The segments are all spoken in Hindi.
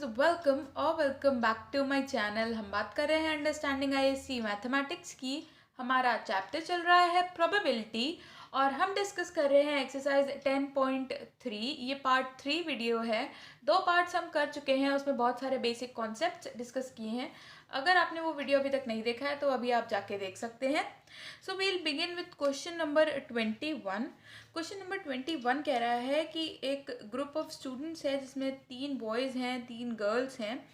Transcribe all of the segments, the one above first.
Guys, welcome back to my channel. हम बात कर रहे हैं अंडरस्टैंडिंग आईएससी मैथमेटिक्स की। हमारा चैप्टर चल रहा है प्रोबेबिलिटी और हम डिस्कस कर रहे हैं एक्सरसाइज 10.3। ये पार्ट 3 वीडियो है। 2 पार्ट्स हम कर चुके हैं, उसमें बहुत सारे बेसिक कॉन्सेप्ट्स डिस्कस किए हैं। अगर आपने वो वीडियो अभी तक नहीं देखा है तो अभी आप जाके देख सकते हैं। So we'll begin with question number 21। Question number 21 कह रहा है कि एक ग्रुप ऑफ स्टूडेंट्स है जिसमें 3 बॉयज़ हैं, 3 गर्ल्स हैं।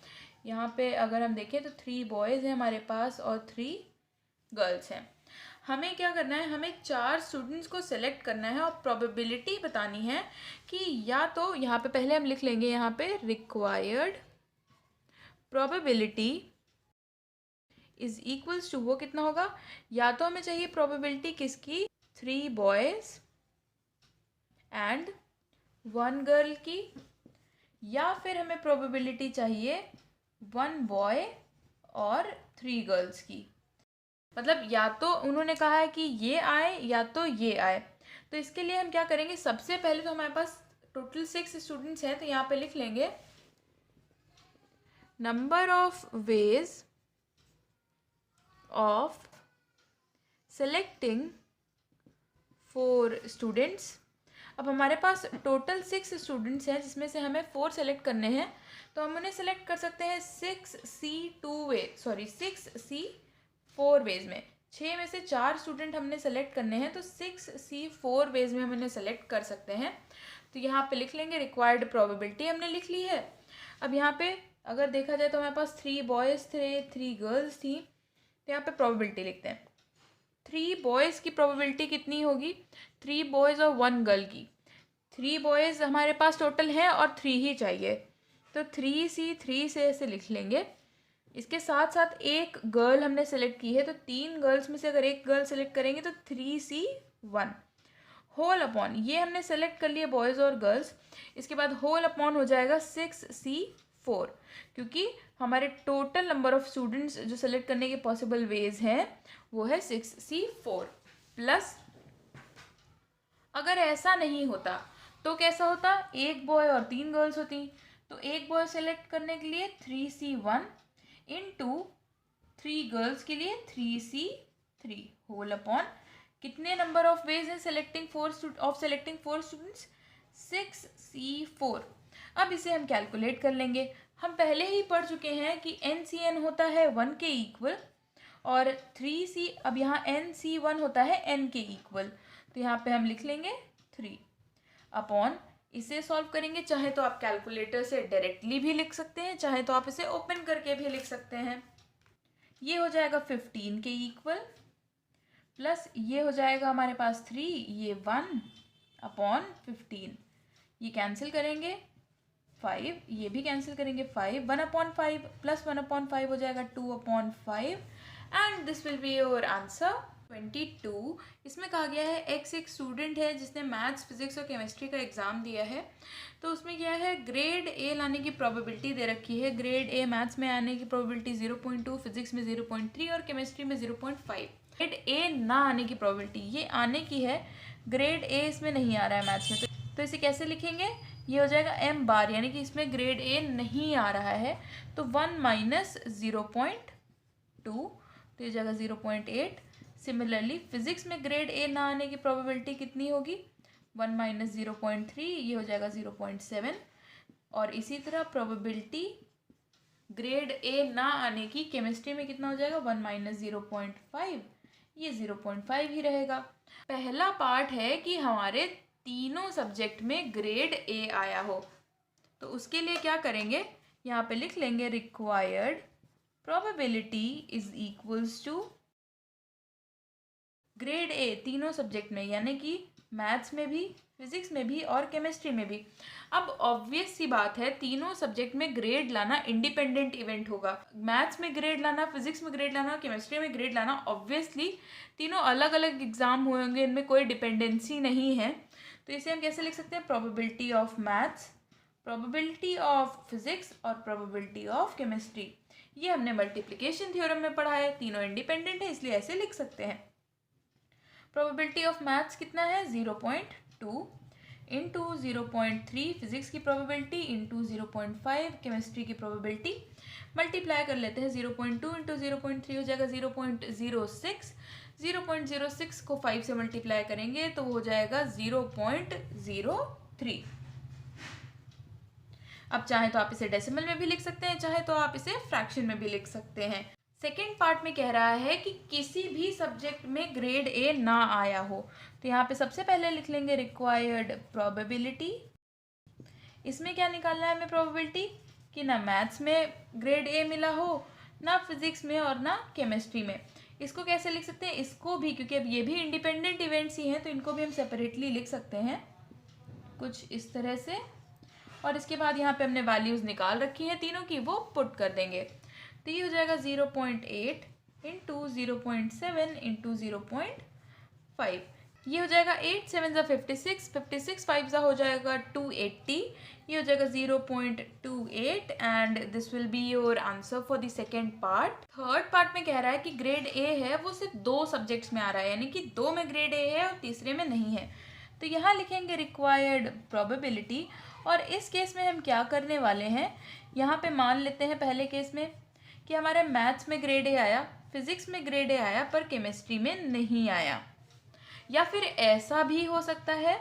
यहाँ पे अगर हम देखें तो 3 बॉयज़ हैं हमारे पास और 3 गर्ल्स हैं। हमें क्या करना है, हमें 4 स्टूडेंट्स को सिलेक्ट करना है और प्रोबेबिलिटी बतानी है कि या तो यहाँ पे पहले हम लिख लेंगे यहाँ पे required probability is equals to, वो कितना होगा, या तो हमें चाहिए प्रोबेबिलिटी किसकी, 3 बॉयज़ एंड 1 गर्ल की, या फिर हमें प्रोबेबिलिटी चाहिए 1 बॉय और 3 गर्ल्स की। मतलब या तो उन्होंने कहा है कि ये आए या तो ये आए। तो इसके लिए हम क्या करेंगे, सबसे पहले तो हमारे पास टोटल 6 स्टूडेंट्स हैं, तो यहाँ पे लिख लेंगे number of ways of selecting 4 students. अब हमारे पास टोटल 6 स्टूडेंट्स हैं जिसमें से हमें 4 सेलेक्ट करने हैं, तो हम उन्हें सेलेक्ट कर सकते हैं 6C 4 वेज में। 6 में से 4 स्टूडेंट हमने सेलेक्ट करने हैं, तो 6C 4 वेज में हम उन्हें सेलेक्ट कर सकते हैं। तो यहाँ पे लिख लेंगे रिक्वायर्ड प्रोबेबिलिटी हमने लिख ली है। अब यहाँ पे अगर देखा जाए तो हमारे पास 3 बॉयज़ थे, 3 गर्ल्स थी, तो यहाँ पे प्रोबेबिलिटी लिखते हैं। 3 बॉयज़ की प्रोबेबिलिटी कितनी होगी, 3 बॉयज़ और 1 गर्ल की। 3 बॉयज़ हमारे पास टोटल हैं और 3 ही चाहिए, तो 3C से ऐसे लिख लेंगे। इसके साथ साथ एक गर्ल हमने सेलेक्ट की है, तो 3 गर्ल्स में से अगर एक गर्ल सेलेक्ट करेंगे तो 3C1 होल अपॉन, ये हमने सेलेक्ट कर लिए बॉयज़ और गर्ल्स। इसके बाद होल अपॉन हो जाएगा 6C4, क्योंकि हमारे टोटल नंबर ऑफ स्टूडेंट्स जो सेलेक्ट करने के पॉसिबल वेज हैं वो है 6C4 प्लस। अगर ऐसा नहीं होता तो कैसा होता, एक बॉय और 3 गर्ल्स होती, तो एक बॉय सेलेक्ट करने के लिए 3C1 इंटू 3 गर्ल्स के लिए 3C3 होल अपॉन कितने नंबर ऑफ वेज हैं सेलेक्टिंग 4 स्टूडेंट्स, 6C4। अब इसे हम कैलकुलेट कर लेंगे। हम पहले ही पढ़ चुके हैं कि NCN होता है 1 के इक्वल और 3C, अब यहाँ NC1 होता है N के इक्वल, तो यहाँ पे हम लिख लेंगे 3 अपॉन, इसे सॉल्व करेंगे। चाहे तो आप कैलकुलेटर से डायरेक्टली भी लिख सकते हैं, चाहे तो आप इसे ओपन करके भी लिख सकते हैं। ये हो जाएगा 15 के इक्वल प्लस ये हो जाएगा हमारे पास 3, ये 1 अपॉन 15, ये कैंसिल करेंगे 5, ये भी कैंसिल करेंगे 5, 1/5 प्लस 1/5 हो जाएगा 2/5 and this will be your answer 22। इसमें कहा गया है एक स्टूडेंट है जिसने मैथ्स, फिजिक्स और केमिस्ट्री का एग्ज़ाम दिया है। तो उसमें क्या है, ग्रेड ए लाने की प्रोबेबिलिटी दे रखी है। ग्रेड ए मैथ्स में आने की प्रोबेबिलिटी 0.2, फिजिक्स में 0.3 और केमिस्ट्री में 0.5। ग्रेड ए ना आने की प्रोबेबिलिटी ये आने की है, ग्रेड ए इसमें नहीं आ रहा है मैथ्स में, तो इसे कैसे लिखेंगे, ये हो जाएगा m बार, यानी कि इसमें ग्रेड ए नहीं आ रहा है, तो 1 माइनस 0.2, तो ये जाएगा 0.8। सिमिलरली फिजिक्स में ग्रेड ए ना आने की प्रोबेबिलिटी कितनी होगी, 1 माइनस 0.3, ये हो जाएगा 0.7। और इसी तरह प्रोबेबिलिटी ग्रेड ए ना आने की केमिस्ट्री में कितना हो जाएगा, 1 माइनस 0.5, ये 0.5 ही रहेगा। पहला पार्ट है कि हमारे तीनों सब्जेक्ट में ग्रेड ए आया हो, तो उसके लिए क्या करेंगे, यहाँ पे लिख लेंगे required probability is equals to grade A तीनों सब्जेक्ट में, यानी कि मैथ्स में भी, फिजिक्स में भी और केमिस्ट्री में भी। अब ऑब्वियस सी बात है, तीनों सब्जेक्ट में ग्रेड लाना इंडिपेंडेंट इवेंट होगा। मैथ्स में ग्रेड लाना, फिजिक्स में ग्रेड लाना, केमिस्ट्री में ग्रेड लाना, ऑब्वियसली तीनों अलग अलग एग्जाम हुए होंगे, इनमें कोई डिपेंडेंसी नहीं है। तो इसे हम कैसे लिख सकते हैं, probability of maths, probability of physics और प्रोबेबिलिटी ऑफ केमिस्ट्री। ये हमने मल्टीप्लिकेशन थ्योरम में पढ़ा है, तीनों इंडिपेंडेंट है इसलिए ऐसे लिख सकते हैं। प्रोबेबिलिटी ऑफ मैथ्स कितना है, 0.2, इंटू 0.3 फिजिक्स की प्रोबेबिलिटी इंटू 0.5 केमिस्ट्री की प्रोबेबिलिटी, मल्टीप्लाई कर लेते हैं। 0.2 इंटू 0.3 हो जाएगा 0.06, 0.06 को 5 से मल्टीप्लाई करेंगे तो हो जाएगा 0.03। अब चाहे तो आप इसे डेसिमल में भी लिख सकते हैं, चाहे तो आप इसे फ्रैक्शन में भी लिख सकते हैं। सेकेंड पार्ट में कह रहा है कि किसी भी सब्जेक्ट में ग्रेड ए ना आया हो, तो यहाँ पे सबसे पहले लिख लेंगे रिक्वायर्ड प्रोबेबिलिटी। इसमें क्या निकालना है हमें प्रोबेबिलिटी कि ना मैथ्स में ग्रेड ए मिला हो, ना फिजिक्स में और ना केमिस्ट्री में। इसको कैसे लिख सकते हैं, इसको भी, क्योंकि अब ये भी इंडिपेंडेंट इवेंट्स ही हैं तो इनको भी हम सेपरेटली लिख सकते हैं कुछ इस तरह से। और इसके बाद यहाँ पे हमने वैल्यूज़ निकाल रखी हैं तीनों की, वो पुट कर देंगे। तो ये हो जाएगा 0.8 इंटू 0.7 इंटू 0.5। ये हो जाएगा 8 7 56, 56 5 हो जाएगा 280। ये हो जाएगा 0.28 and this will be your answer for the second part. Third part में कह रहा है कि ग्रेड ए है वो सिर्फ 2 सब्जेक्ट्स में आ रहा है, यानी कि 2 में ग्रेड ए है और तीसरे में नहीं है। तो यहाँ लिखेंगे रिक्वायर्ड प्रोबेबिलिटी। और इस केस में हम क्या करने वाले हैं, यहाँ पे मान लेते हैं पहले केस में कि हमारे मैथ्स में ग्रेड ए आया, फिजिक्स में ग्रेड ए आया पर केमिस्ट्री में नहीं आया। या फिर ऐसा भी हो सकता है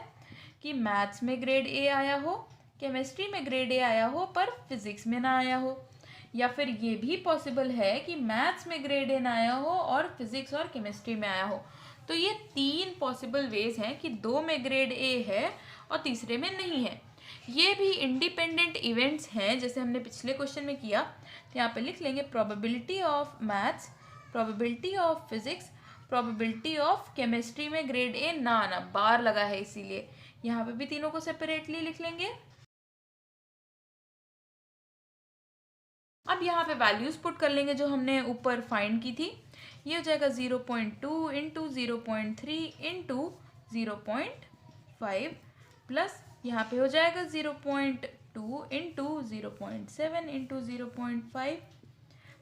कि मैथ्स में ग्रेड ए आया हो, केमिस्ट्री में ग्रेड ए आया हो पर फिजिक्स में ना आया हो। या फिर ये भी पॉसिबल है कि मैथ्स में ग्रेड ए ना आया हो और फिजिक्स और केमिस्ट्री में आया हो। तो ये 3 पॉसिबल वेज हैं कि 2 में ग्रेड ए है और तीसरे में नहीं है। ये भी इंडिपेंडेंट इवेंट्स हैं जैसे हमने पिछले क्वेश्चन में किया। तो यहाँ पे लिख लेंगे probability of maths, probability of physics, probability of chemistry में ग्रेड ए ना आना, बार लगा है इसीलिए। यहाँ पे भी तीनों को सेपरेटली लिख लेंगे। अब यहाँ पे वैल्यूज पुट कर लेंगे जो हमने ऊपर फाइंड की थी। ये हो जाएगा 0.2 इंटू 0.3 इंटू 0.5 प्लस यहाँ पे हो जाएगा 0.2 इंटू 0.7 इंटू 0.5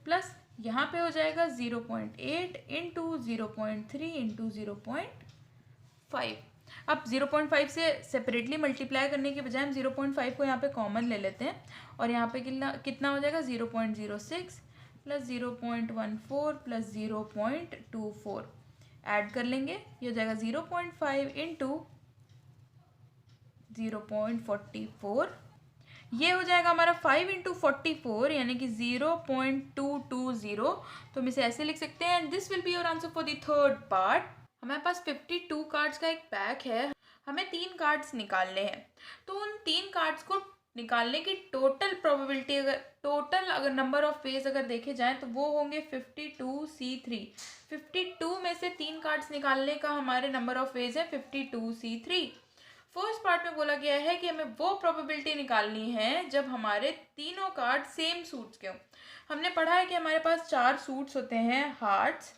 प्लस यहाँ पे हो जाएगा 0.8 इंटू 0.3 इंटू 0.5। अब 0.5 से सेपरेटली मल्टीप्लाई करने के बजाय हम 0.5 को यहाँ पे कॉमन ले लेते हैं और यहाँ पे कितना हो जाएगा 0.06 प्लस 0.14 प्लस 0.24 ऐड कर लेंगे। ये हो जाएगा 0.5 इंटू 0.44। ये हो जाएगा हमारा 5 इंटू 44 यानी कि 0.220। तो हम इसे ऐसे लिख सकते हैं। This will be your answer for the third part. हमारे पास 52 कार्ड्स का एक पैक है, हमें 3 कार्ड्स निकालने हैं। तो उन 3 कार्ड्स को निकालने की टोटल प्रोबेबिलिटी अगर नंबर ऑफ वेज अगर देखे जाएं तो वो होंगे 52C3। 52 में से 3 कार्ड्स निकालने का हमारे नंबर ऑफ वेज है 52C3। फर्स्ट पार्ट में बोला गया है कि हमें वो प्रोबेबिलिटी निकालनी है जब हमारे तीनों कार्ड सेम सूट्स के हों। हमने पढ़ा है कि हमारे पास 4 सूट्स होते हैं, हार्ट्स,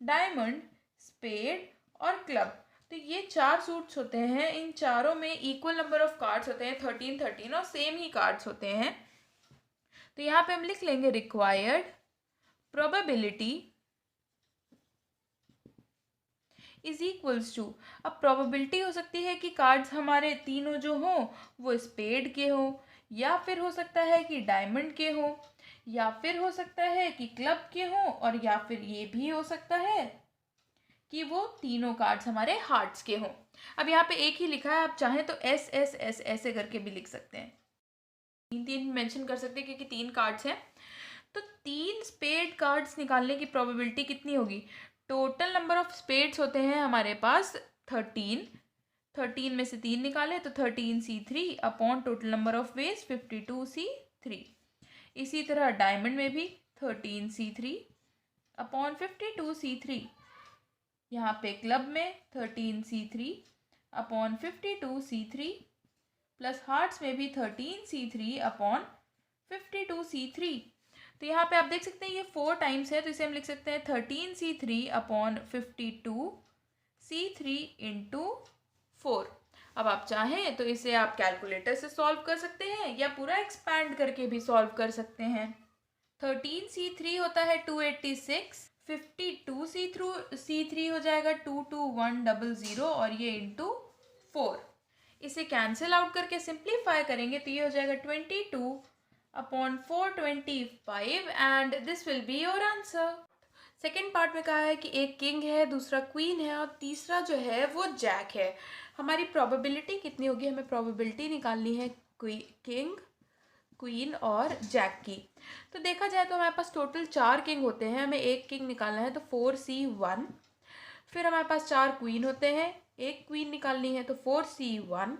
डायमंड, स्पेड और क्लब। तो ये 4 सूट्स होते हैं, इन चारों में इक्वल नंबर ऑफ कार्ड्स होते हैं 13 और सेम ही कार्ड्स होते हैं। तो यहाँ पे हम लिख लेंगे required probability is equals to. अब प्रोबेबिलिटी हो सकती है कि कार्ड्स हमारे तीनों जो हों वो स्पेड के हों, या फिर हो सकता है कि डायमंड के हों, या फिर हो सकता है कि क्लब के हों, और या फिर ये भी हो सकता है कि वो तीनों कार्ड्स हमारे हार्ट्स के हों। अब यहाँ पे एक ही लिखा है, आप चाहें तो एस एस एस ऐसे करके भी लिख सकते हैं, 3 मेंशन कर सकते हैं क्योंकि 3 कार्ड्स हैं। तो 3 स्पेड कार्ड्स निकालने की प्रोबेबिलिटी कितनी होगी? टोटल नंबर ऑफ स्पेड्स होते हैं हमारे पास 13 में से 3 निकाले तो 13C3 upon total number of ways 52C3। इसी तरह डायमंड में भी 13C3 अपॉन 52C3। यहाँ पे क्लब में 13C3 upon 52C3 plus hearts में भी 13C3 अपॉन 52C3। तो यहाँ पे आप देख सकते हैं ये 4 टाइम्स है, तो इसे हम लिख सकते हैं 13C3 अपॉन 52C3 इंटू 4। अब आप चाहें तो इसे आप कैलकुलेटर से सॉल्व कर सकते हैं या पूरा एक्सपैंड करके भी सॉल्व कर सकते हैं। 13C3 होता है 286, 52C3 हो जाएगा 22100 और ये इंटू 4। इसे कैंसिल आउट करके सिंप्लीफाई करेंगे तो ये हो जाएगा 22/425 and this will be your answer. Second part में कहा है कि एक किंग है, दूसरा क्वीन है और तीसरा जो है वो जैक है। हमारी प्रोबेबिलिटी कितनी होगी, हमें प्रोबेबिलिटी निकालनी है किंग, क्वीन और जैक की। तो देखा जाए तो हमारे पास टोटल 4 किंग होते हैं, हमें एक किंग निकालना है तो 4C1। फिर हमारे पास 4 क्वीन होते हैं, एक क्वीन निकालनी है तो 4C1।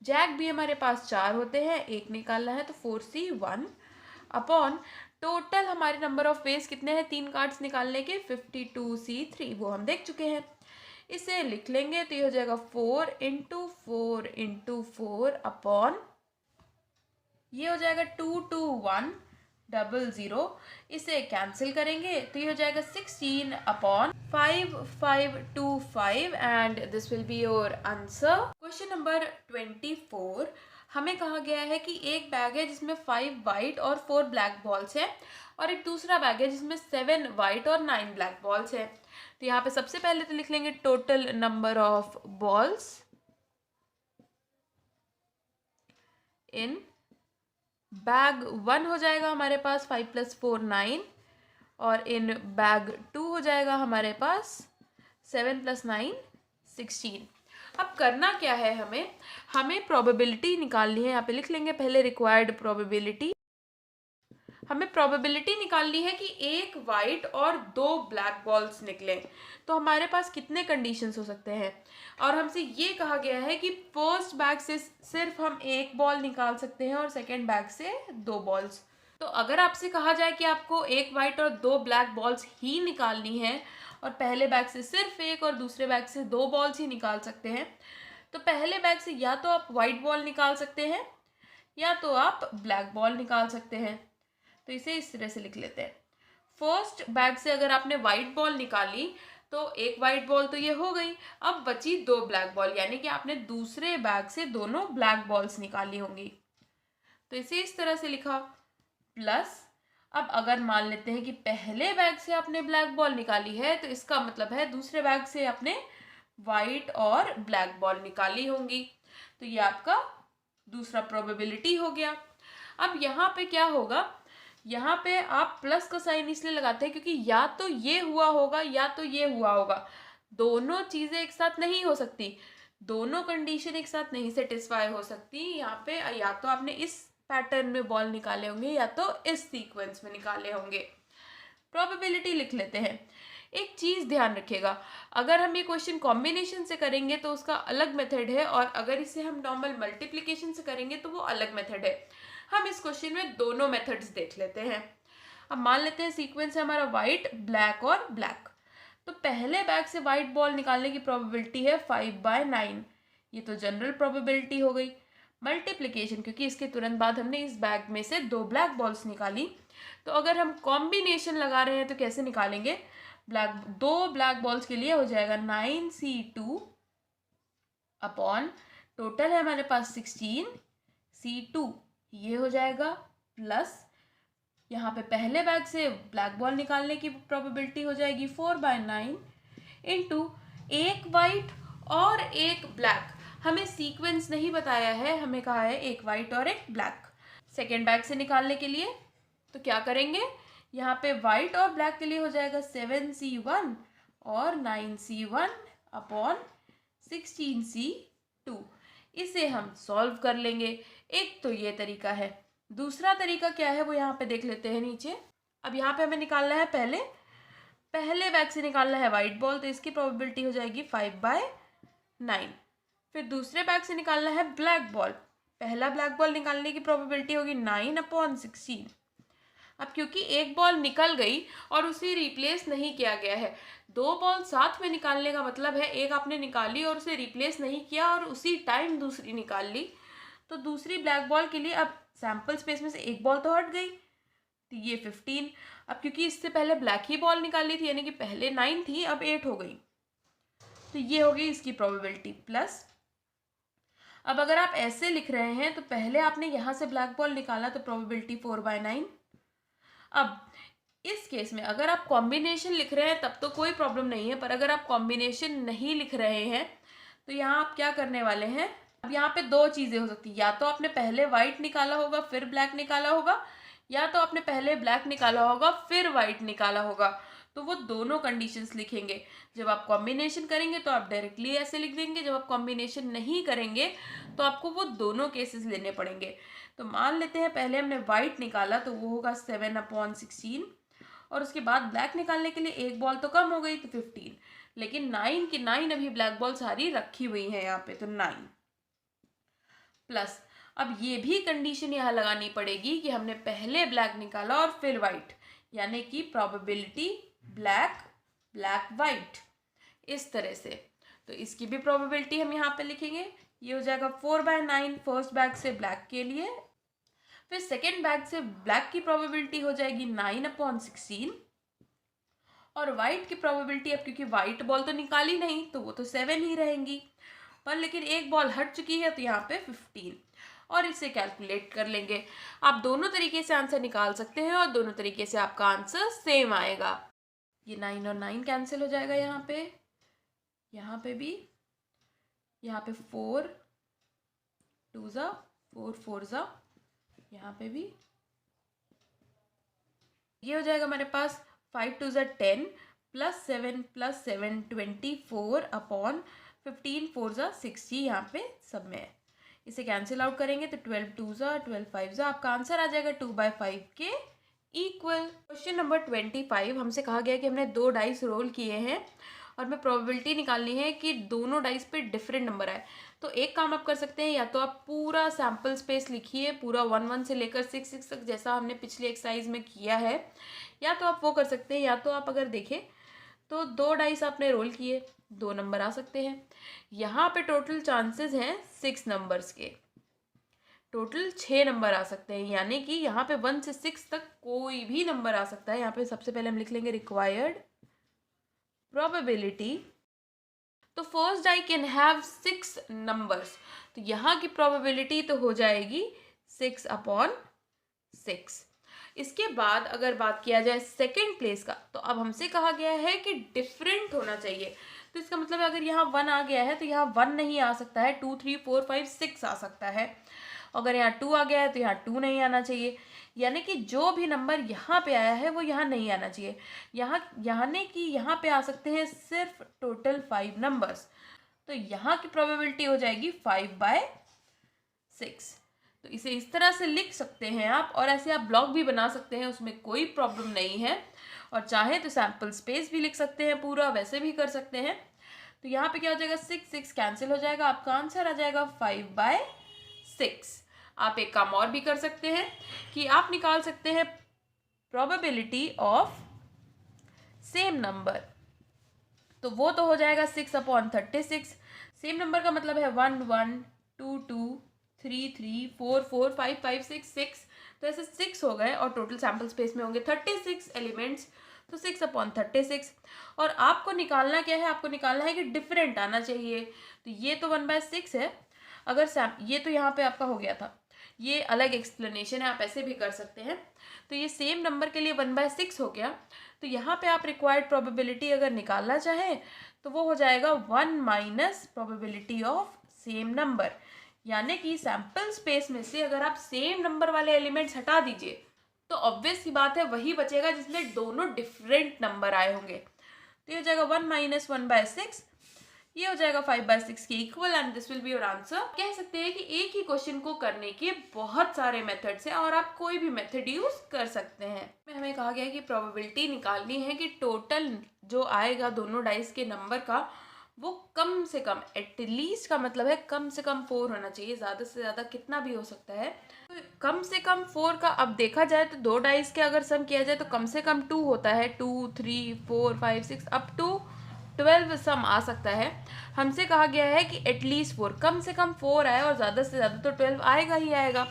जैक भी हमारे पास 4 होते हैं, एक निकालना है तो 4C1 अपॉन टोटल हमारे नंबर ऑफ वेज कितने हैं 3 कार्ड्स निकालने के 52C3, वो हम देख चुके हैं। इसे लिख लेंगे तो ये हो जाएगा 4 × 4 × 4 अपॉन ये हो जाएगा 22100। इसे कैंसिल करेंगे तो ये हो जाएगा 16/5525 and this will be your answer. Question number 24, हमें कहा गया है कि एक बैग है जिसमें 5 वाइट और 4 ब्लैक बॉल्स हैं और एक दूसरा बैग है जिसमें 7 वाइट और 9 ब्लैक बॉल्स हैं। तो यहाँ पे सबसे पहले तो लिख लेंगे total number of balls in bag 1 हो जाएगा हमारे पास 5 + 4 9 और इन बैग 2 हो जाएगा हमारे पास 7 + 9 16। अब करना क्या है, हमें प्रोबेबिलिटी निकालनी है। यहाँ पे लिख लेंगे पहले रिक्वायर्ड प्रोबेबिलिटी। हमें प्रोबेबिलिटी निकालनी है कि एक वाइट और 2 ब्लैक बॉल्स निकले, तो हमारे पास कितने कंडीशंस हो सकते हैं। और हमसे ये कहा गया है कि फर्स्ट बैग से सिर्फ हम एक बॉल निकाल सकते हैं और सेकेंड बैग से 2 बॉल्स। तो अगर आपसे कहा जाए कि आपको एक वाइट और 2 ब्लैक बॉल्स ही निकालनी है और पहले बैग से सिर्फ एक और दूसरे बैग से 2 बॉल्स ही निकाल सकते हैं, तो पहले बैग से या तो आप वाइट बॉल निकाल सकते हैं या तो आप ब्लैक बॉल निकाल सकते हैं। तो इसे इस तरह से लिख लेते हैं। फर्स्ट बैग से अगर आपने वाइट बॉल निकाली तो एक वाइट बॉल तो ये हो गई, अब बची 2 ब्लैक बॉल, यानी कि आपने दूसरे बैग से दोनों ब्लैक बॉल्स निकाली होंगी। तो इसे इस तरह से लिखा प्लस। अब अगर मान लेते हैं कि पहले बैग से आपने ब्लैक बॉल निकाली है तो इसका मतलब है दूसरे बैग से आपने वाइट और ब्लैक बॉल निकाली होंगी। तो ये आपका दूसरा प्रोबेबिलिटी हो गया। अब यहाँ पे क्या होगा, यहाँ पे आप प्लस का साइन इसलिए लगाते हैं क्योंकि या तो ये हुआ होगा या तो ये हुआ होगा, दोनों चीज़ें एक साथ नहीं हो सकती, दोनों कंडीशन एक साथ नहीं सेटिस्फाई हो सकती। यहाँ पे या तो आपने इस पैटर्न में बॉल निकाले होंगे या तो इस सीक्वेंस में निकाले होंगे। प्रोबेबिलिटी लिख लेते हैं। एक चीज़ ध्यान रखिएगा, अगर हम ये क्वेश्चन कॉम्बिनेशन से करेंगे तो उसका अलग मेथड है और अगर इसे हम नॉर्मल मल्टीप्लिकेशन से करेंगे तो वो अलग मेथड है। हम इस क्वेश्चन में दोनों मेथड्स देख लेते हैं। अब मान लेते हैं सीक्वेंस है हमारा वाइट, ब्लैक और ब्लैक। तो पहले बैग से वाइट बॉल निकालने की प्रोबेबिलिटी है 5/9, ये तो जनरल प्रोबेबिलिटी हो गई। मल्टीप्लिकेशन, क्योंकि इसके तुरंत बाद हमने इस बैग में से 2 ब्लैक बॉल्स निकाली, तो अगर हम कॉम्बिनेशन लगा रहे हैं तो कैसे निकालेंगे, 2 ब्लैक बॉल्स के लिए हो जाएगा 9C2 अपॉन टोटल है हमारे पास 16C2, ये हो जाएगा प्लस यहाँ पे पहले बैग से ब्लैक बॉल निकालने की प्रोबेबिलिटी हो जाएगी 4/9 इंटू एक वाइट और एक ब्लैक। हमें सीक्वेंस नहीं बताया है, हमें कहा है एक वाइट और एक ब्लैक। सेकेंड बैग से निकालने के लिए तो क्या करेंगे, यहाँ पे वाइट और ब्लैक के लिए हो जाएगा 7C1 और 9C1 अपॉन 16C2। इसे हम सॉल्व कर लेंगे। एक तो ये तरीका है, दूसरा तरीका क्या है वो यहाँ पे देख लेते हैं नीचे। अब यहाँ पे हमें निकालना है पहले बैग से निकालना है वाइट बॉल, तो इसकी प्रोबेबिलिटी हो जाएगी 5/9। फिर दूसरे बैग से निकालना है ब्लैक बॉल, पहला ब्लैक बॉल निकालने की प्रोबेबिलिटी होगी 9/16। अब क्योंकि एक बॉल निकल गई और उसे रिप्लेस नहीं किया गया है, 2 बॉल साथ में निकालने का मतलब है एक आपने निकाली और उसे रिप्लेस नहीं किया और उसी टाइम दूसरी निकाल ली, तो दूसरी ब्लैक बॉल के लिए अब सैम्पल स्पेस में से एक बॉल तो हट गई, तो ये 15। अब क्योंकि इससे पहले ब्लैक ही बॉल निकाली थी, यानी कि पहले 9 थी अब 8 हो गई, तो ये हो गई इसकी प्रोबेबिलिटी प्लस। अब अगर आप ऐसे लिख रहे हैं तो पहले आपने यहाँ से ब्लैक बॉल निकाला तो प्रोबेबिलिटी 4/9। अब इस केस में अगर आप कॉम्बिनेशन लिख रहे हैं तब तो कोई प्रॉब्लम नहीं है, पर अगर आप कॉम्बिनेशन नहीं लिख रहे हैं तो यहाँ आप क्या करने वाले हैं, अब यहाँ पे दो चीज़ें हो सकती है, या तो आपने पहले वाइट निकाला होगा फिर ब्लैक निकाला होगा, या तो आपने पहले ब्लैक निकाला होगा फिर वाइट निकाला होगा। तो वो दोनों कंडीशंस लिखेंगे। जब आप कॉम्बिनेशन करेंगे तो आप डायरेक्टली ऐसे लिख देंगे, जब आप कॉम्बिनेशन नहीं करेंगे तो आपको वो दोनों केसेस लेने पड़ेंगे। तो मान लेते हैं पहले हमने वाइट निकाला तो वो होगा 7/16, और उसके बाद ब्लैक निकालने के लिए एक बॉल तो कम हो गई तो 15, लेकिन 9 की 9 अभी ब्लैक बॉल सारी रखी हुई है यहाँ पे, तो 9 प्लस अब ये भी कंडीशन यहाँ लगानी पड़ेगी कि हमने पहले ब्लैक निकाला और फिर वाइट, यानी कि प्रोबेबिलिटी ब्लैक ब्लैक वाइट, इस तरह से। तो इसकी भी प्रोबेबिलिटी हम यहाँ पे लिखेंगे। ये हो जाएगा 4/9 फर्स्ट बैग से ब्लैक के लिए, फिर सेकेंड बैग से ब्लैक की प्रोबेबिलिटी हो जाएगी 9/16, और वाइट की प्रोबेबिलिटी, अब क्योंकि वाइट बॉल तो निकाली नहीं तो वो तो 7 ही रहेंगी, पर लेकिन एक बॉल हट चुकी है तो यहाँ पे 15, और इसे कैलकुलेट कर लेंगे। आप दोनों तरीके से आंसर निकाल सकते हैं और दोनों तरीके से आपका आंसर सेम आएगा। ये 9 और 9 कैंसिल हो जाएगा यहाँ पे भी, यहाँ पे 4 2 ज़ा 4 4 ज़ा, यहाँ पे भी ये हो जाएगा हमारे पास 5 2 ज़ा 10 +7 +7 24/15 4 ज़ा 60, यहाँ पे सब में है। इसे कैंसिल आउट करेंगे तो 12 2 ज़ा 12 5 ज़ा, आपका आंसर आ जाएगा 2/5 के इक्वल। क्वेश्चन नंबर 25, हमसे कहा गया कि हमने 2 डाइस रोल किए हैं और हमें प्रोबेबिलिटी निकालनी है कि दोनों डाइस पे डिफरेंट नंबर आए। तो एक काम आप कर सकते हैं, या तो आप पूरा सैम्पल स्पेस लिखिए, पूरा 1 1 से लेकर 6 6 तक, जैसा हमने पिछली एक्सरसाइज में किया है, या तो आप वो कर सकते हैं, या तो आप अगर देखें तो 2 डाइस आपने रोल किए, 2 नंबर आ सकते हैं। यहाँ पे टोटल चांसेस हैं 6 नंबर्स के, टोटल 6 नंबर आ सकते हैं, यानी कि यहाँ पे 1 से 6 तक कोई भी नंबर आ सकता है। यहाँ पे सबसे पहले हम लिख लेंगे रिक्वायर्ड प्रोबेबिलिटी, तो first die can have 6 numbers, तो यहाँ की प्रोबेबिलिटी तो हो जाएगी 6/6। इसके बाद अगर बात किया जाए सेकेंड प्लेस का, तो अब हमसे कहा गया है कि डिफरेंट होना चाहिए, तो इसका मतलब अगर यहाँ 1 आ गया है तो यहाँ 1 नहीं आ सकता है, 2 3 4 5 6 आ सकता है। अगर यहाँ 2 आ गया है तो यहाँ 2 नहीं आना चाहिए, यानी कि जो भी नंबर यहाँ पे आया है वो यहाँ नहीं आना चाहिए। यानी कि यहाँ पे आ सकते हैं सिर्फ टोटल 5 नंबर्स, तो यहाँ की प्रोबेबिलिटी हो जाएगी 5/6। तो इसे इस तरह से लिख सकते हैं आप, और ऐसे आप ब्लॉक भी बना सकते हैं, उसमें कोई प्रॉब्लम नहीं है। और चाहे तो सैम्पल स्पेस भी लिख सकते हैं पूरा, वैसे भी कर सकते हैं। तो यहाँ पे क्या हो जाएगा, 6 6 कैंसिल हो जाएगा, आपका आंसर आ जाएगा 5/6। आप एक काम और भी कर सकते हैं कि आप निकाल सकते हैं प्रोबेबिलिटी ऑफ सेम नंबर, तो वो तो हो जाएगा 6/36। सेम नंबर का मतलब है 1 1 2 2 3 3 4 4 5 5 6 6, तो ऐसे 6 हो गए, और टोटल सैम्पल स्पेस में होंगे 36 एलिमेंट्स, तो 6/36। और आपको निकालना क्या है, आपको निकालना है कि डिफरेंट आना चाहिए। तो ये तो 1/6 है, अगर ये तो यहाँ पे आपका हो गया था, ये अलग एक्सप्लेनेशन है, आप ऐसे भी कर सकते हैं। तो ये सेम नंबर के लिए 1/6 हो गया, तो यहाँ पे आप रिक्वायर्ड प्रोबेबिलिटी अगर निकालना चाहें तो वो हो जाएगा 1 minus probability of same number, यानी कि सैम्पल स्पेस में से अगर आप सेम नंबर वाले एलिमेंट्स हटा दीजिए तो ऑब्वियस सी बात है वही बचेगा जिसमें दोनों डिफरेंट नंबर आए होंगे। तो ये हो जाएगा 1 माइनस 1/6, ये हो जाएगा 5/6 के equal, and this will be your answer. कह सकते हैं कि एक ही क्वेश्चन को करने के बहुत सारे मेथड्स हैं और आप कोई भी मेथड यूज कर सकते हैं। हमें कहा गया है कि प्रोबेबिलिटी निकालनी है कि टोटल जो आएगा दोनों डाइस के नंबर का वो कम से कम, एटलीस्ट का मतलब है कम से कम 4 होना चाहिए, ज़्यादा से ज़्यादा कितना भी हो सकता है। तो कम से कम 4 का अब देखा जाए तो 2 डाइस के अगर सम किया जाए तो कम से कम 2 होता है, 2 3 4 5 6 अप टू 12 सम आ सकता है। हमसे कहा गया है कि एटलीस्ट 4, कम से कम 4 आए और ज़्यादा से ज़्यादा तो 12 आएगा ही आएगा,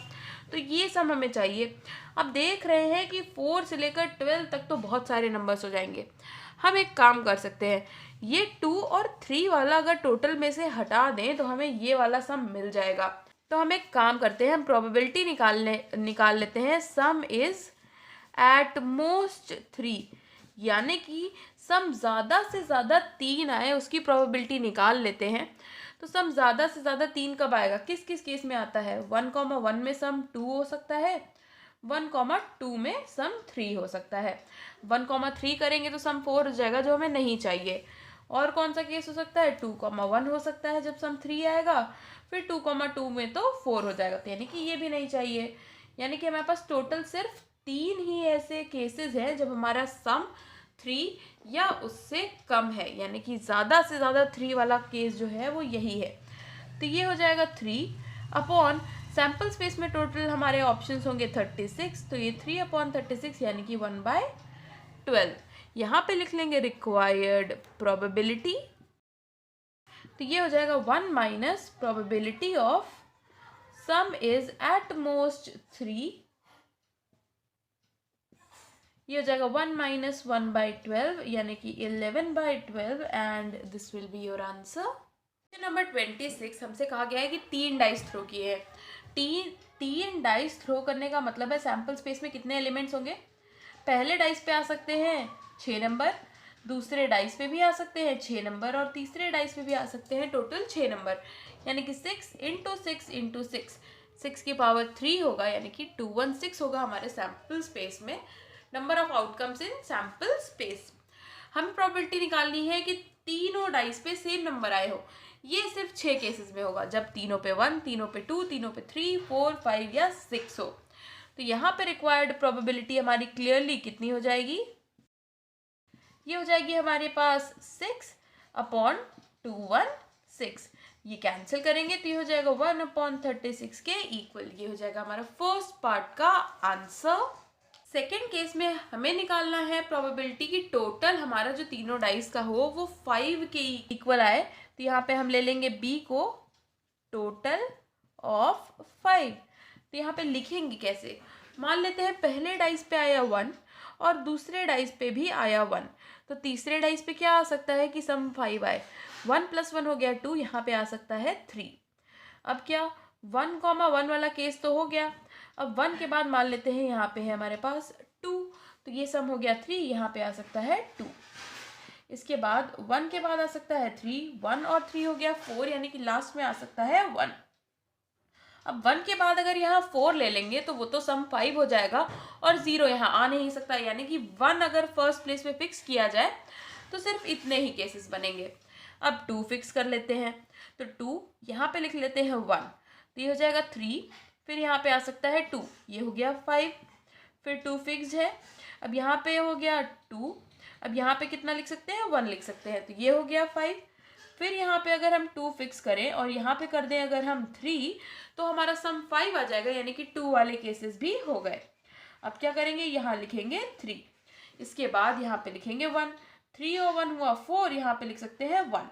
तो ये सम हमें चाहिए। अब देख रहे हैं कि 4 से लेकर 12 तक तो बहुत सारे नंबर्स हो जाएंगे। हम एक काम कर सकते हैं, ये 2 और 3 वाला अगर टोटल में से हटा दें तो हमें ये वाला सम मिल जाएगा। तो हम एक काम करते हैं, हम प्रोबेबिलिटी निकाल लेते हैं, सम इज एट मोस्ट 3, यानी कि सम ज़्यादा से ज़्यादा 3 आए उसकी प्रोबेबिलिटी निकाल लेते हैं। तो सम ज़्यादा से ज़्यादा 3 कब आएगा, किस किस केस में आता है? 1,1 में सम 2 हो सकता है, 1,2 में सम 3 हो सकता है। 1,3 करेंगे तो सम 4 हो जाएगा, जो हमें नहीं चाहिए। और कौन सा केस हो सकता है? 2,1 हो सकता है जब सम 3 आएगा, फिर 2,2 में तो 4 हो जाएगा, तो यानी कि ये भी नहीं चाहिए। यानी कि हमारे पास टोटल सिर्फ 3 ही ऐसे केसेस हैं जब हमारा सम 3 या उससे कम है, यानी कि ज़्यादा से ज़्यादा 3 वाला केस जो है वो यही है। तो ये हो जाएगा 3 अपॉन सैम्पल स्पेस में टोटल हमारे ऑप्शंस होंगे 36, तो ये 3/36 यानी कि 1/12। यहाँ पे लिख लेंगे रिक्वायर्ड प्रोबेबिलिटी, तो ये हो जाएगा 1 minus probability of some is at most 3, ये हो जाएगा 1 माइनस 1/12 यानी कि 11/12 and this will be your answer. Number 26 हमसे कहा गया है कि 3 डाइस थ्रो किए हैं। तीन डाइस थ्रो करने का मतलब है सैम्पल स्पेस में कितने एलिमेंट्स होंगे? पहले डाइस पे आ सकते हैं 6 नंबर, दूसरे डाइस पे भी आ सकते हैं 6 नंबर, और तीसरे डाइस पे भी आ सकते हैं टोटल 6 नंबर, यानी कि 6 इंटू 6 इंटू 6, 6 की पावर 3 होगा, यानी कि 216 होगा हमारे सैम्पल स्पेस में number of outcomes in sample space. हमें प्रोबेबिलिटी निकालनी है कि तीनों डाइस पे सेम नंबर आए हो। ये सिर्फ 6 केसेस में होगा, जब तीनों पे 1, तीनों पे 2, तीनों पे 3, 4, 5 या 6 हो। तो यहाँ पे रिक्वायर्ड प्रोबेबिलिटी हमारी क्लियरली कितनी हो जाएगी? ये हो जाएगी हमारे पास 6/216। ये कैंसिल करेंगे तो ये हो जाएगा 1/36 के इक्वल। ये हो जाएगा हमारा फर्स्ट पार्ट का आंसर। सेकेंड केस में हमें निकालना है प्रोबेबिलिटी की टोटल हमारा जो तीनों डाइस का हो वो 5 के इक्वल आए। तो यहाँ पे हम ले लेंगे बी को टोटल ऑफ 5। तो यहाँ पे लिखेंगे कैसे? मान लेते हैं पहले डाइस पे आया 1 और दूसरे डाइस पे भी आया 1, तो तीसरे डाइस पे क्या आ सकता है कि सम 5 आए। 1 + 1 हो गया 2, यहाँ पे आ सकता है 3। अब क्या 1,1 वाला केस तो हो गया। अब 1 के बाद मान लेते हैं यहाँ पे है हमारे पास 2, तो ये सम हो गया 3, यहाँ पे आ सकता है 2। इसके बाद 1 के बाद आ सकता है 3, 1 और 3 हो गया 4, यानी कि लास्ट में आ सकता है 1। अब 1 के बाद अगर यहाँ 4 ले लेंगे तो वो तो सम 5 हो जाएगा और 0 यहाँ आ नहीं सकता, यानी कि 1 अगर फर्स्ट प्लेस में फिक्स किया जाए तो सिर्फ इतने ही केसेस बनेंगे। अब 2 फिक्स कर लेते हैं, तो 2 यहाँ पे लिख लेते हैं 1, तो ये हो जाएगा 3, फिर यहाँ पे आ सकता है 2, ये हो गया 5, फिर 2 फिक्स है। अब यहाँ पे हो गया 2, अब यहाँ पे कितना लिख सकते हैं? 1 लिख सकते हैं, तो ये हो गया 5। फिर यहाँ पे अगर हम 2 फिक्स करें और यहाँ पे कर दें अगर हम 3, तो हमारा सम 5 आ जाएगा, यानी कि 2 वाले केसेस भी हो गए। अब क्या करेंगे? यहाँ लिखेंगे 3, इसके बाद यहाँ पे लिखेंगे 1, 3 और 1 हुआ 4, यहाँ पे लिख सकते हैं 1।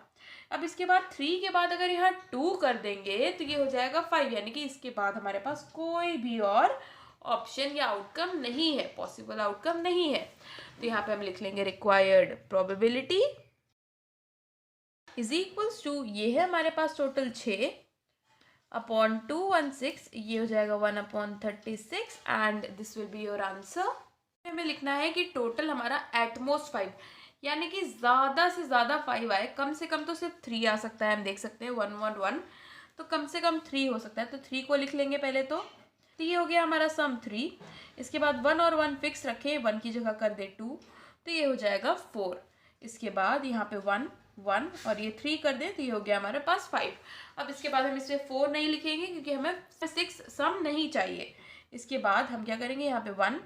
अब इसके बाद 3 के बाद अगर यहाँ 2 कर देंगे तो ये हो जाएगा 5, यानी कि इसके बाद हमारे पास कोई भी और ऑप्शन या आउटकम नहीं है, पॉसिबल आउटकम नहीं है। तो यहाँ पे हम लिख लेंगे required probability is equals to, ये है हमारे पास टोटल 6 अपॉन 216, ये हो जाएगा 1/36 and this will be your answer. हमें लिखना है कि टोटल हमारा एटमोस्ट 5, यानी कि ज़्यादा से ज़्यादा 5 आए, कम से कम तो सिर्फ 3 आ सकता है। हम देख सकते हैं 111, तो कम से कम 3 हो सकता है, तो 3 को लिख लेंगे पहले। तो ये हो गया हमारा सम 3। इसके बाद 1 और 1 फिक्स रखें, 1 की जगह कर दे 2, तो ये हो जाएगा 4। इसके बाद यहाँ पे 1 1 और ये 3 कर दें, तो ये हो गया हमारे पास 5। अब इसके बाद हम इसमें 4 नहीं लिखेंगे क्योंकि हमें 6 सम नहीं चाहिए। इसके बाद हम क्या करेंगे? यहाँ पे 1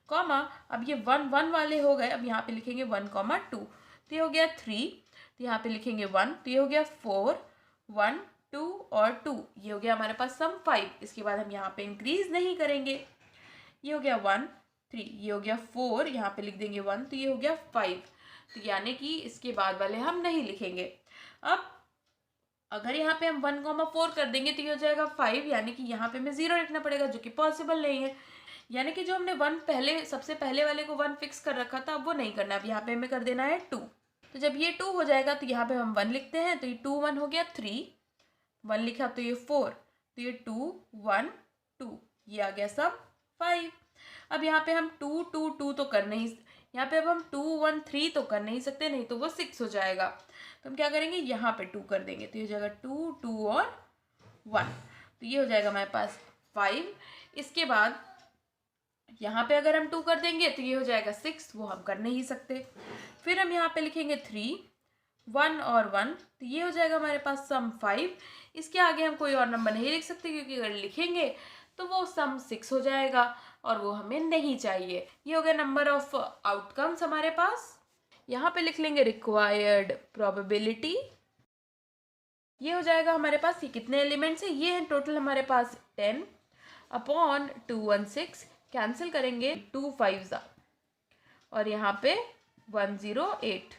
कॉमा, अब ये 1 1 वाले हो गए, अब यहाँ पे लिखेंगे 1,2, तो ये हो गया 3, तो यहाँ पे लिखेंगे 1, तो ये हो गया 4, 1 2 और 2, ये हो गया हमारे पास सम 5। इसके बाद हम यहाँ पे इंक्रीज नहीं करेंगे, ये हो गया 1 3, ये हो गया 4, यहाँ पे लिख देंगे 1, तो ये हो गया 5। तो यानी कि इसके बाद वाले हम नहीं लिखेंगे। अब अगर यहाँ पे हम 1,4 कर देंगे तो ये हो जाएगा 5, यानी कि यहाँ पे हमें 0 लिखना पड़ेगा, जो कि पॉसिबल नहीं है। यानी कि जो हमने 1 पहले सबसे पहले वाले को 1 फिक्स कर रखा था, अब वो नहीं करना, अब यहाँ पे हमें कर देना है 2। तो जब ये 2 हो जाएगा तो यहाँ पे हम 1 लिखते हैं, तो ये 2 1 हो गया 3, 1 लिखा तो ये 4, तो ये 2 1 2, ये आ गया सब 5। अब यहाँ पे हम 2 2 2 तो कर नहीं, यहाँ पे अब हम 2 1 3 तो कर नहीं सकते, नहीं तो वो 6 हो जाएगा। तो हम क्या करेंगे, यहाँ पे 2 कर देंगे, तो ये हो जाएगा 2 2 और 1, तो ये हो जाएगा हमारे पास 5। इसके बाद यहाँ पे अगर हम 2 कर देंगे तो ये हो जाएगा 6, वो हम कर नहीं सकते। फिर हम यहाँ पे लिखेंगे 3 1 और 1, तो ये हो जाएगा हमारे पास सम 5। इसके आगे हम कोई और नंबर नहीं लिख सकते, क्योंकि अगर लिखेंगे तो वो सम 6 हो जाएगा और वो हमें नहीं चाहिए। ये हो गया नंबर ऑफ आउटकम्स हमारे पास। यहाँ पे लिख लेंगे रिक्वायर्ड प्रोबेबिलिटी। ये हो जाएगा हमारे पास, ये कितने एलिमेंट्स हैं, ये है टोटल हमारे पास 10 अपॉन 216, कैंसिल करेंगे 2 5 और यहाँ पे 108,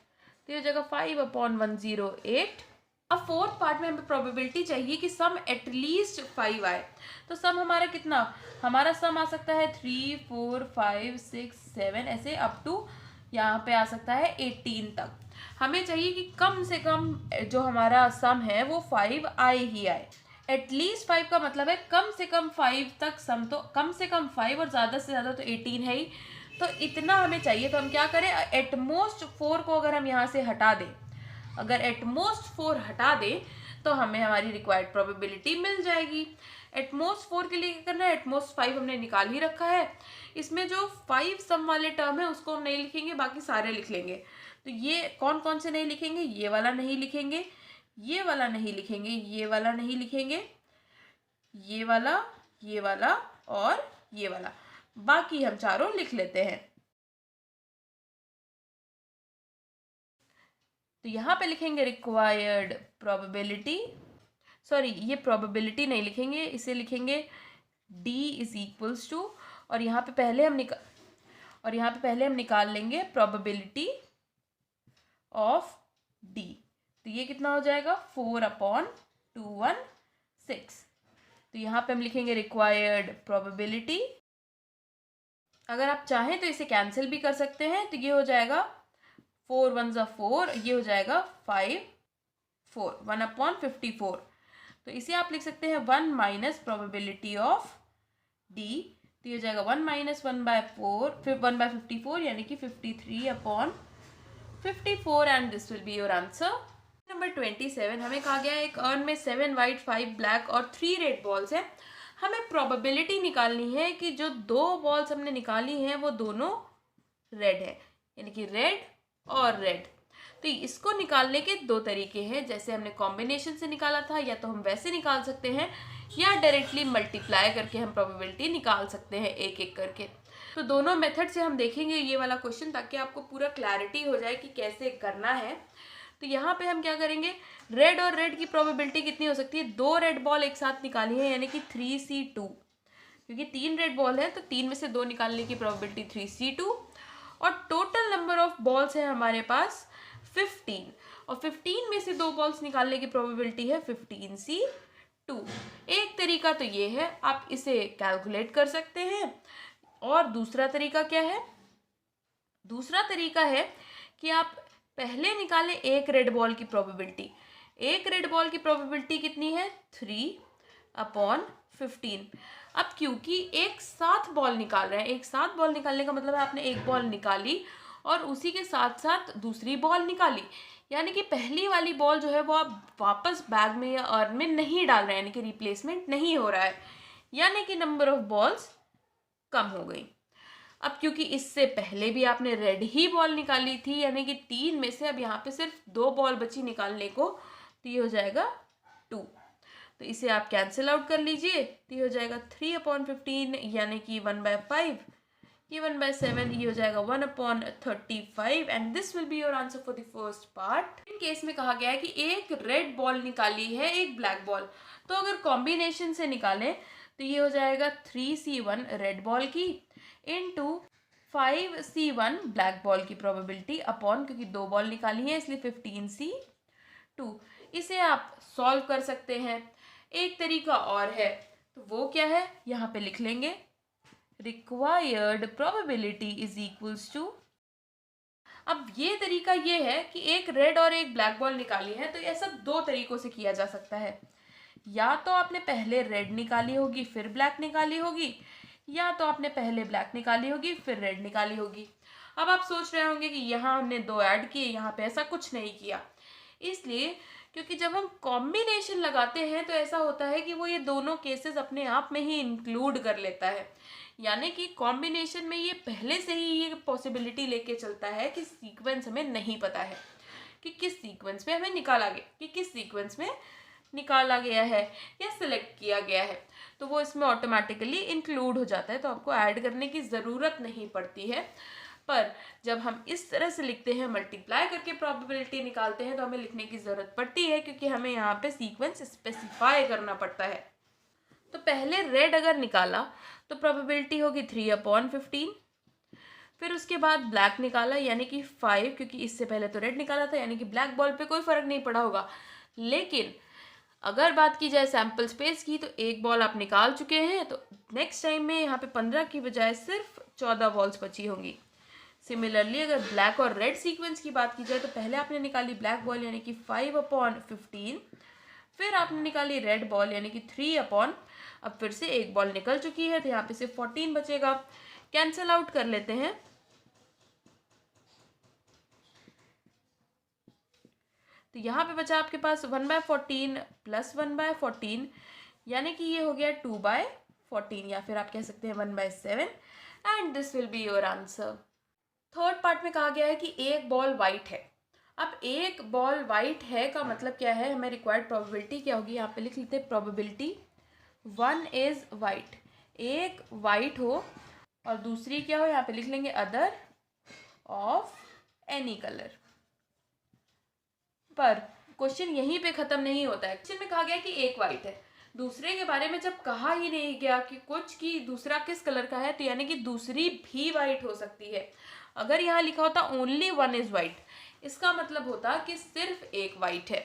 तो ये हो जाएगा 5 अपॉन 108। अब फोर्थ पार्ट में हमें प्रोबेबिलिटी चाहिए कि सम एटलीस्ट 5 आए। तो सम हमारा कितना, हमारा सम आ सकता है 3 4 5 6 7 ऐसे अप टू यहाँ पे आ सकता है 18 तक। हमें चाहिए कि कम से कम जो हमारा सम है वो 5 आए ही आए। एटलीस्ट 5 का मतलब है कम से कम 5 तक सम, तो कम से कम 5 और ज़्यादा से ज़्यादा तो 18 है ही, तो इतना हमें चाहिए। तो हम क्या करें, एटमोस्ट 4 को अगर हम यहाँ से हटा दें, अगर एटमोस्ट 4 हटा दें तो हमें हमारी रिक्वायर्ड प्रोबेबिलिटी मिल जाएगी। एटमोस्ट 4 के लिए क्या करना है, एटमोस्ट 5 हमने निकाल ही रखा है। इसमें जो 5 सम वाले टर्म है उसको हम नहीं लिखेंगे, बाकी सारे लिख लेंगे। तो ये कौन कौन से नहीं लिखेंगे, ये वाला नहीं लिखेंगे, ये वाला नहीं लिखेंगे, ये वाला नहीं लिखेंगे, ये वाला और ये वाला, बाकी हम चारों लिख लेते हैं। तो यहाँ पे लिखेंगे रिक्वायर्ड प्रोबेबिलिटी, सॉरी ये प्रोबेबिलिटी नहीं लिखेंगे, इसे लिखेंगे d इज इक्वल्स टू, और यहाँ पे पहले हम निकाल लेंगे प्रोबेबिलिटी ऑफ d। तो ये कितना हो जाएगा 4 अपॉन 216। तो यहाँ पे हम लिखेंगे रिक्वायर्ड प्रोबेबिलिटी। अगर आप चाहें तो इसे कैंसिल भी कर सकते हैं, तो ये हो जाएगा 4 1 4, ये हो जाएगा 5 4 1 अपॉन 54। तो इसे आप लिख सकते हैं 1 माइनस प्रोबेबिलिटी ऑफ डी, तो ये हो जाएगा 1 माइनस 1/4 फिर 1/54 यानी कि 53 upon 54, and this will be your answer. Number 27 हमें कहा गया है एक अर्न में 7 वाइट 5 ब्लैक और 3 रेड बॉल्स हैं। हमें प्रोबेबिलिटी निकालनी है कि जो 2 बॉल्स हमने निकाली हैं वो दोनों रेड है, यानी कि रेड और रेड। तो इसको निकालने के 2 तरीके हैं, जैसे हमने कॉम्बिनेशन से निकाला था, या तो हम वैसे निकाल सकते हैं या डायरेक्टली मल्टीप्लाई करके हम प्रोबेबिलिटी निकाल सकते हैं एक एक करके। तो दोनों मेथड से हम देखेंगे ये वाला क्वेश्चन, ताकि आपको पूरा क्लैरिटी हो जाए कि कैसे करना है। तो यहाँ पे हम क्या करेंगे, रेड और रेड की प्रोबेबिलिटी कितनी हो सकती है, 2 रेड बॉल एक साथ निकाली है यानी कि 3C2, क्योंकि 3 रेड बॉल है तो 3 में से 2 निकालने की प्रोबेबिलिटी 3C2, और टोटल नंबर ऑफ बॉल्स है हमारे पास 15, और 15 में से 2 बॉल्स निकालने की प्रोबेबिलिटी है 15C2। एक तरीका तो ये है, आप इसे कैलकुलेट कर सकते हैं। और दूसरा तरीका क्या है, दूसरा तरीका है कि आप पहले निकालें एक रेड बॉल की प्रोबेबिलिटी। एक रेड बॉल की प्रोबेबिलिटी कितनी है 3 अपॉन 15। अब क्योंकि एक साथ बॉल निकाल रहे हैं, एक साथ बॉल निकालने का मतलब है आपने एक बॉल निकाली और उसी के साथ साथ दूसरी बॉल निकाली, यानी कि पहली वाली बॉल जो है वो आप वापस बैग में या अर्न में नहीं डाल रहे हैं, यानी कि रिप्लेसमेंट नहीं हो रहा है, यानी कि नंबर ऑफ बॉल्स कम हो गई। अब क्योंकि इससे पहले भी आपने रेड ही बॉल निकाली थी, यानी कि 3 में से अब यहाँ पे सिर्फ 2 बॉल बची निकालने को, तो ये हो जाएगा 2। तो इसे आप कैंसिल आउट कर लीजिए, तो ये हो जाएगा 3 अपॉन 15 यानी कि 1/5, ये 1/7, ये हो जाएगा 1 upon 35, and this will be your answer for the first part. In case में कहा गया है कि एक रेड बॉल निकाली है एक ब्लैक बॉल, तो अगर कॉम्बिनेशन से निकालें तो ये हो जाएगा 3C1 रेड बॉल की इनटू 5C1 ब्लैक बॉल की प्रोबेबिलिटी अपॉन, क्योंकि 2 बॉल निकाली है इसलिए 15C2। इसे आप सॉल्व कर सकते हैं। एक तरीका और है, तो वो क्या है, यहाँ पे लिख लेंगे required probability is equals to. अब ये तरीका ये है कि एक रेड और एक ब्लैक बॉल निकाली है, तो ऐसा 2 तरीकों से किया जा सकता है। या तो आपने पहले रेड निकाली होगी फिर ब्लैक निकाली होगी, या तो आपने पहले ब्लैक निकाली होगी फिर रेड निकाली होगी। अब आप सोच रहे होंगे कि यहाँ हमने 2 ऐड किए, यहाँ पे ऐसा कुछ नहीं किया। इसलिए क्योंकि जब हम कॉम्बिनेशन लगाते हैं तो ऐसा होता है कि वो ये दोनों केसेस अपने आप में ही इंक्लूड कर लेता है। यानी कि कॉम्बिनेशन में ये पहले से ही ये पॉसिबिलिटी लेके चलता है कि सीक्वेंस हमें नहीं पता है कि किस सीक्वेंस में हमें निकाला गया, कि किस सीक्वेंस में निकाला गया है या सिलेक्ट किया गया है, तो वो इसमें ऑटोमेटिकली इंक्लूड हो जाता है, तो आपको ऐड करने की ज़रूरत नहीं पड़ती है। पर जब हम इस तरह से लिखते हैं, मल्टीप्लाई करके प्रोबेबिलिटी निकालते हैं, तो हमें लिखने की ज़रूरत पड़ती है क्योंकि हमें यहाँ पे सीक्वेंस स्पेसिफाई करना पड़ता है। तो पहले रेड अगर निकाला तो प्रोबेबिलिटी होगी 3/15। फिर उसके बाद ब्लैक निकाला यानी कि 5, क्योंकि इससे पहले तो रेड निकाला था, यानी कि ब्लैक बॉल पे कोई फ़र्क नहीं पड़ा होगा। लेकिन अगर बात की जाए सैम्पल स्पेस की, तो एक बॉल आप निकाल चुके हैं, तो नेक्स्ट टाइम में यहाँ पे 15 की बजाय सिर्फ 14 बॉल्स बची होंगी। सिमिलरली अगर ब्लैक और रेड सीक्वेंस की बात की जाए, तो पहले आपने निकाली ब्लैक बॉल यानी कि 5/15, फिर आपने निकाली रेड बॉल यानी कि 3 अब फिर से एक बॉल निकल चुकी है, तो यहाँ पे सिर्फ 14 बचेगा। कैंसिल आउट कर लेते हैं, तो यहाँ पे बचा आपके पास 1/14 प्लस 1/14, यानी कि ये हो गया 2/14, या फिर आप कह सकते हैं 1/7, and this will be your answer. Third part में कहा गया है कि एक बॉल वाइट है। अब एक बॉल वाइट है का मतलब क्या है, हमें रिक्वायर्ड प्रोबेबिलिटी क्या होगी, यहाँ पे लिख लेते हैं प्रोबेबिलिटी 1 इज वाइट, एक वाइट हो और दूसरी क्या हो, यहाँ पे लिख लेंगे अदर ऑफ एनी कलर। पर क्वेश्चन यहीं पे खत्म नहीं होता है। क्वेश्चन में कहा गया कि एक वाइट है, दूसरे के बारे में जब कहा ही नहीं गया कि कुछ की दूसरा किस कलर का है, तो यानी कि दूसरी भी वाइट हो सकती है। अगर यहाँ लिखा होता ओनली 1 इज वाइट, इसका मतलब होता कि सिर्फ एक वाइट है,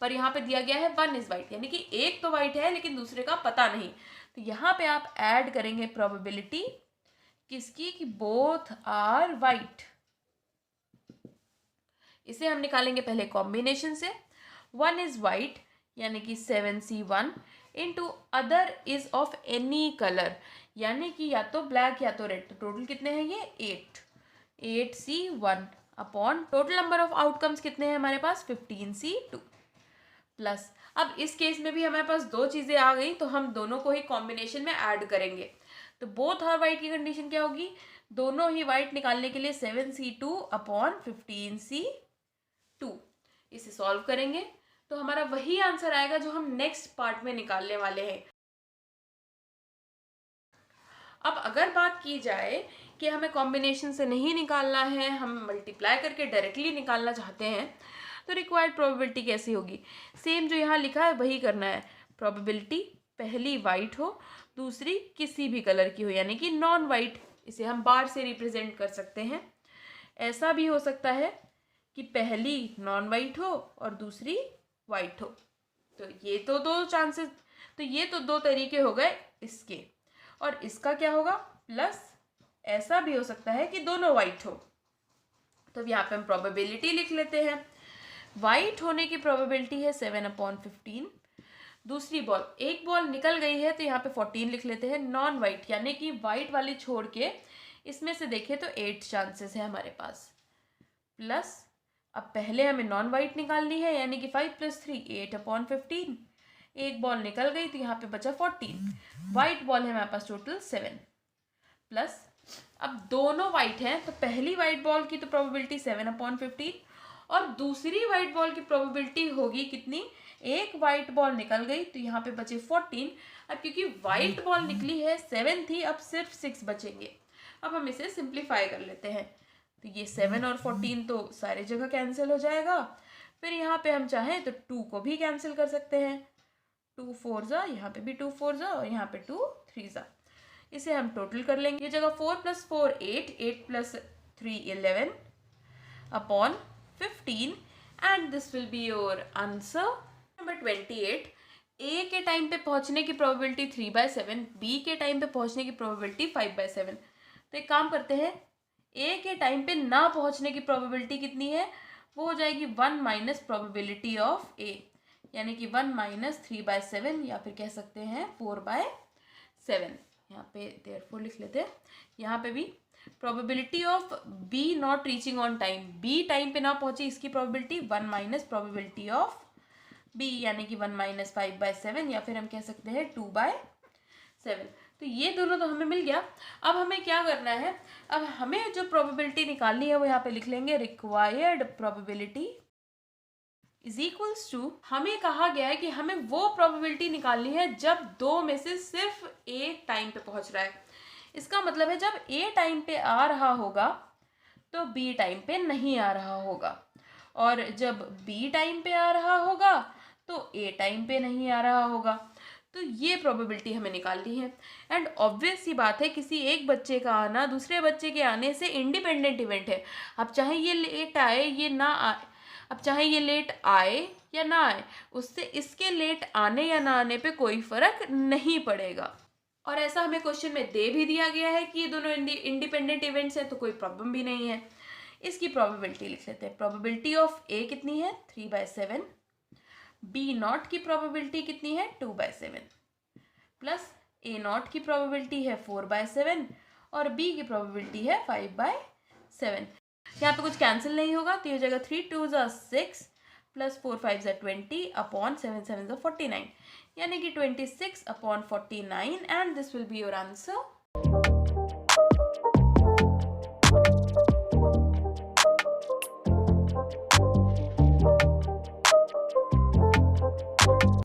पर यहाँ पे दिया गया है 1 इज वाइट, यानी कि एक तो वाइट है लेकिन दूसरे का पता नहीं। तो यहाँ पे आप ऐड करेंगे प्रोबेबिलिटी किसकी, कि बोथ आर वाइट। इसे हम निकालेंगे पहले कॉम्बिनेशन से। 1 इज वाइट यानी कि 7C1 into other is of any colour, यानी कि या तो ब्लैक या तो रेड। तो टोटल कितने हैं ये 8C1 upon total number of outcomes कितने हैं हमारे पास 15C2 प्लस। अब इस केस में भी हमारे पास दो चीज़ें आ गई, तो हम दोनों को ही कॉम्बिनेशन में ऐड करेंगे। तो बोथ आर वाइट की कंडीशन क्या होगी, दोनों ही वाइट निकालने के लिए 7C2 अपॉन 15C2। इसे सॉल्व करेंगे तो हमारा वही आंसर आएगा जो हम नेक्स्ट पार्ट में निकालने वाले हैं। अब अगर बात की जाए कि हमें कॉम्बिनेशन से नहीं निकालना है, हम मल्टीप्लाई करके डायरेक्टली निकालना चाहते हैं, तो रिक्वायर्ड प्रोबेबिलिटी कैसी होगी, सेम जो यहाँ लिखा है वही करना है। प्रोबेबिलिटी पहली वाइट हो, दूसरी किसी भी कलर की हो, यानी कि नॉन वाइट। इसे हम बार से रिप्रेजेंट कर सकते हैं। ऐसा भी हो सकता है कि पहली नॉन वाइट हो और दूसरी वाइट हो। तो ये तो दो चांसेस, तो ये तो दो तरीके हो गए इसके। और इसका क्या होगा, प्लस ऐसा भी हो सकता है कि दोनों वाइट हो। तो यहाँ पे हम प्रोबेबिलिटी लिख लेते हैं। वाइट होने की प्रोबेबिलिटी है 7/15। दूसरी बॉल, एक बॉल निकल गई है तो यहाँ पे 14 लिख लेते हैं। नॉन वाइट यानी कि वाइट वाली छोड़ के इसमें से देखें तो 8 चांसेस है हमारे पास, प्लस अब पहले हमें नॉन वाइट निकालनी है, यानी कि 5 + 3 8/15। एक बॉल निकल गई तो यहाँ पे बचा 14। वाइट बॉल है हमारे पास टोटल 7, प्लस अब दोनों वाइट हैं तो पहली वाइट बॉल की तो प्रोबेबिलिटी 7/15 और दूसरी वाइट बॉल की प्रोबेबिलिटी होगी कितनी, एक वाइट बॉल निकल गई तो यहाँ पे बचे 14। अब क्योंकि वाइट बॉल निकली है 7 थी, अब सिर्फ 6 बचेंगे। अब हम इसे सिंप्लीफाई कर लेते हैं, तो ये 7 और 14 तो सारे जगह कैंसिल हो जाएगा। फिर यहाँ पे हम चाहें तो 2 को भी कैंसिल कर सकते हैं, 2 4 जा, यहाँ पे भी 2 4 जा और यहाँ पे 2 3 जा। इसे हम टोटल कर लेंगे। ये जगह 4 + 4 8, 8 + 3 11 upon 15 and this will be your answer. Number 28, ए के टाइम पे पहुंचने की प्रोबेबिलिटी 3/7, बी के टाइम पे पहुंचने की प्रोबेबिलिटी 5/7। तो एक काम करते हैं, ए के टाइम पे ना पहुंचने की प्रोबेबिलिटी कितनी है, वो हो जाएगी 1 माइनस प्रोबेबिलिटी ऑफ ए, यानी कि 1 - 3/7 या फिर कह सकते हैं 4/7। यहाँ पे देयरफॉर लिख लेते हैं। यहाँ पे भी probability of B not reaching on time, B time पे ना पहुंचे इसकी probability 1 minus probability of B, यानी कि 1 माइनस 5/7, या फिर हम कह सकते हैं 2/7। तो ये दोनों तो हमें मिल गया। अब हमें क्या करना है, अब हमें जो प्रोबेबिलिटी निकालनी है वो यहाँ पे लिख लेंगे, required probability is equals to, हमें कहा गया है कि हमें वो प्रोबेबिलिटी निकालनी है जब दो में से सिर्फ ए टाइम पे पहुंच रहा है। इसका मतलब है जब ए टाइम पे आ रहा होगा तो बी टाइम पे नहीं आ रहा होगा, और जब बी टाइम पे आ रहा होगा तो ए टाइम पे नहीं आ रहा होगा। तो ये प्रोबेबिलिटी हमें निकालनी है। एंड ऑब्वियस सी बात है, किसी एक बच्चे का आना दूसरे बच्चे के आने से इंडिपेंडेंट इवेंट है। अब चाहे ये लेट आए ये ना आए, अब चाहे ये लेट आए या ना आए, उससे इसके लेट आने या ना आने पे कोई फर्क नहीं पड़ेगा। और ऐसा हमें क्वेश्चन में दे भी दिया गया है कि ये दोनों इंडिपेंडेंट इवेंट्स हैं, तो कोई प्रॉब्लम भी नहीं है। इसकी प्रोबेबिलिटी लिख लेते हैं। प्रोबेबिलिटी ऑफ ए कितनी है, 3/7। बी नॉट की प्रोबेबिलिटी कितनी है, 2/7, प्लस ए नॉट की प्रोबेबिलिटी है 4/7 और बी की प्रोबेबिलिटी है 5/7। यहाँ पे कुछ कैंसिल नहीं होगा, तो ये जगह 3 2 6 प्लस 4 5 20 अपॉन 7 7 49, यानी कि 26/49, and this will be your answer.